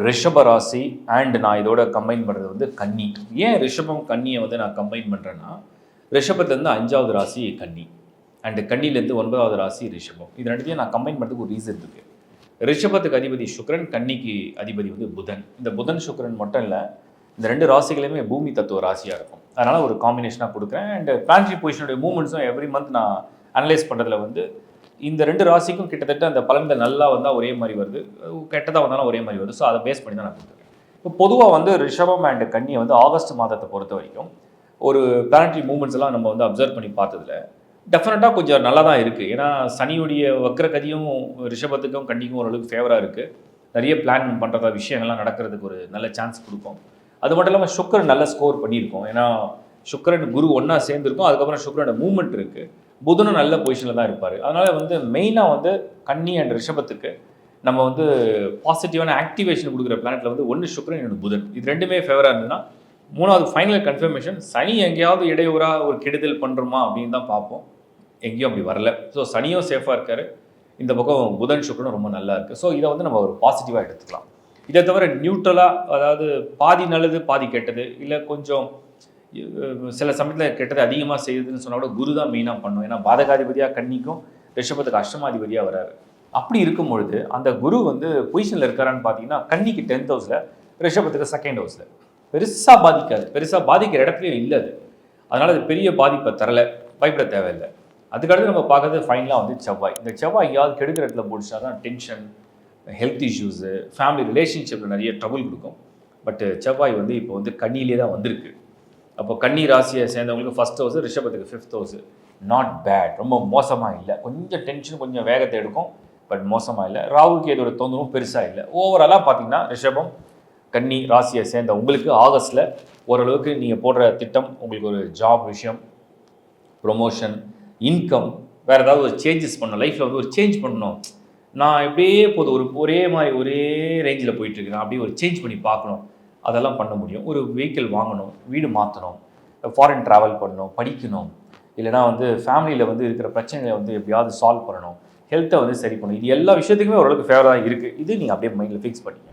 ரிஷப ராசி அண்ட் நான் இதோட கம்பைன் பண்ணுறது வந்து கன்னி. ஏன் ரிஷபம் கன்னியை வந்து நான் கம்பைன் பண்ணுறேன்னா, ரிஷபத்துலேருந்து 5வது ராசி கன்னி அண்டு கன்னிலேருந்து 9வது ராசி ரிஷபம். இது ரெண்டுத்தையும் நான் கம்பைன் பண்ணுறதுக்கு ஒரு ரீசன் இருக்குது. ரிஷபத்துக்கு அதிபதி சுக்கிரன், கன்னிக்கு அதிபதி வந்து புதன். இந்த புதன் சுக்கிரன் மட்டும் இல்லை, இந்த 2 ராசிகளுமே பூமி தத்துவ ராசியாக இருக்கும். அதனால் ஒரு காம்பினேஷனாக கொடுக்குறேன். அண்ட் பிளானட்டரி பொசிஷனுடைய மூவ்மெண்ட்ஸும் எவ்ரி மந்த் நான் அனலைஸ் பண்ணுறதுல வந்து இந்த 2 ராசிக்கும் கிட்டத்தட்ட அந்த பலன்கள் நல்லா வந்தால் ஒரே மாதிரி வருது, கெட்டதாக வந்தாலும் ஒரே மாதிரி வருது. ஸோ அதை பேஸ் பண்ணி தான் நான் கொடுத்துருக்கேன். இப்போ பொதுவாக வந்து ரிஷபம் அண்ட் கன்னியை வந்து ஆகஸ்ட் மாதத்தை பொறுத்த வரைக்கும் ஒரு பிளானட்டரி மூவ்மெண்ட்ஸ் எல்லாம் நம்ம வந்து அப்சர்வ் பண்ணி பார்த்ததுல டெஃபினட்டாக கொஞ்சம் நல்லா தான் இருக்குது. ஏன்னா சனியுடைய வக்ரகதியும் ரிஷபத்துக்கும் கன்னிக்கும் ஓரளவுக்கு ஃபேவராக இருக்குது. நிறைய பிளான் பண்ணுறதா விஷயங்கள்லாம் நடக்கிறதுக்கு ஒரு நல்ல சான்ஸ் கொடுக்கும். அது மட்டும் இல்லாமல் சுக்கிரன் நல்ல ஸ்கோர் பண்ணியிருக்கோம். ஏன்னா சுக்கிரன் குரு ஒன்றா சேர்ந்துருக்கும். அதுக்கப்புறம் சுக்கிரனோட மூவ்மெண்ட் இருக்குது. புதனும் நல்ல பொசிஷனில் தான் இருப்பார். அதனால் வந்து மெயினாக வந்து கன்னி அண்ட் ரிஷபத்துக்கு நம்ம வந்து பாசிட்டிவான ஆக்டிவேஷன் கொடுக்குற பிளானெட்டில் வந்து ஒன்று சுக்கிரன், இன்னொன்று புதன். இது ரெண்டுமே ஃபேவராக இருந்ததுன்னா 3வது ஃபைனல் கன்ஃபர்மேஷன் சனி எங்கேயாவது இடையூறாக ஒரு கெடுதல் பண்ணுறோமா அப்படின்னு தான் பார்ப்போம். எங்கேயும் அப்படி வரல. ஸோ சனியும் சேஃபாக இருக்கார். இந்த பக்கம் புதன் சுக்கிரனும் ரொம்ப நல்லா இருக்குது. ஸோ இதை வந்து நம்ம ஒரு பாசிட்டிவாக எடுத்துக்கலாம். இதை தவிர நியூட்ரலாக, அதாவது பாதி நல்லது பாதி கெட்டது, இல்லை கொஞ்சம் சில சமயத்தில் கெட்டது அதிகமாக செய்யுதுன்னு சொன்னால் கூட குரு தான் மெயினாக பண்ணும். ஏன்னா பாதகாதிபதியாக கன்னிக்கும் ரிஷபத்துக்கு அஷ்டமாதிபதியாக வராரு. அப்படி இருக்கும் பொழுது அந்த குரு வந்து பொசிஷனில் இருக்காரான்னு பார்த்தீங்கன்னா கன்னிக்கு 10th ஹவுஸில், ரிஷபத்துக்கு 2nd ஹவுஸில். பெருசாக பாதிக்காது, பெருசாக பாதிக்கிற இடத்துலையும் இல்லை அது. அதனால் அது பெரிய பாதிப்பை தரலை, பயப்பட தேவையில்லை. அதுக்கடுத்து நம்ம பார்க்குறது ஃபைனலாக வந்து செவ்வாய். இந்த செவ்வாய் எங்கேயாவது கெடுக்கிற இடத்துல போட்டுச்சா தான் டென்ஷன், ஹெல்த் இஷ்யூஸு, ஃபேமிலி ரிலேஷன்ஷிப்பில் நிறைய ட்ரபுள் கொடுக்கும். பட்டு செவ்வாய் வந்து இப்போ வந்து கன்னியிலே தான் வந்திருக்கு. அப்போ கன்னி ராசியை சேர்ந்தவங்களுக்கு 1st ஹவுஸு, ரிஷபத்துக்கு 5th ஹவுஸு. நாட் பேட், ரொம்ப மோசமாக இல்லை. கொஞ்சம் டென்ஷன், கொஞ்சம் வேகத்தை எடுக்கும், பட் மோசமாக இல்லை. ராகுக்கு இதோட தொந்தரவும் பெருசாக இல்லை. ஓவராலாக பார்த்தீங்கன்னா ரிஷபம் கன்னி ராசியை சேர்ந்த உங்களுக்கு ஆகஸ்ட்டில் ஓரளவுக்கு நீங்கள் போடுற திட்டம், உங்களுக்கு ஒரு ஜாப் விஷயம், ப்ரொமோஷன், இன்கம், வேறு ஏதாவது ஒரு சேஞ்சஸ் பண்ணணும், லைஃப்பில் வந்து ஒரு சேஞ்ச் பண்ணணும். நான் எப்படியே ஒரே மாதிரி ஒரே ரேஞ்சில் போயிட்டுருக்கேன், அப்படியே ஒரு சேஞ்ச் பண்ணி பார்க்கணும், அதெல்லாம் பண்ண முடியும். ஒரு வெஹிக்கிள் வாங்கணும், வீடு மாற்றணும், ஃபாரின் ட்ராவல் பண்ணணும், படிக்கணும், இல்லைனா வந்து ஃபேமிலியில் வந்து இருக்கிற பிரச்சனைகளை வந்து எப்படியாவது சால்வ் பண்ணணும், ஹெல்த்தை வந்து சரி பண்ணணும். இது எல்லா விஷயத்துக்குமே ஓரளவுக்கு ஃபேவராக இருக்குது. இது நீங்கள் அப்படியே மைண்டில் ஃபிக்ஸ் பண்ணிங்க.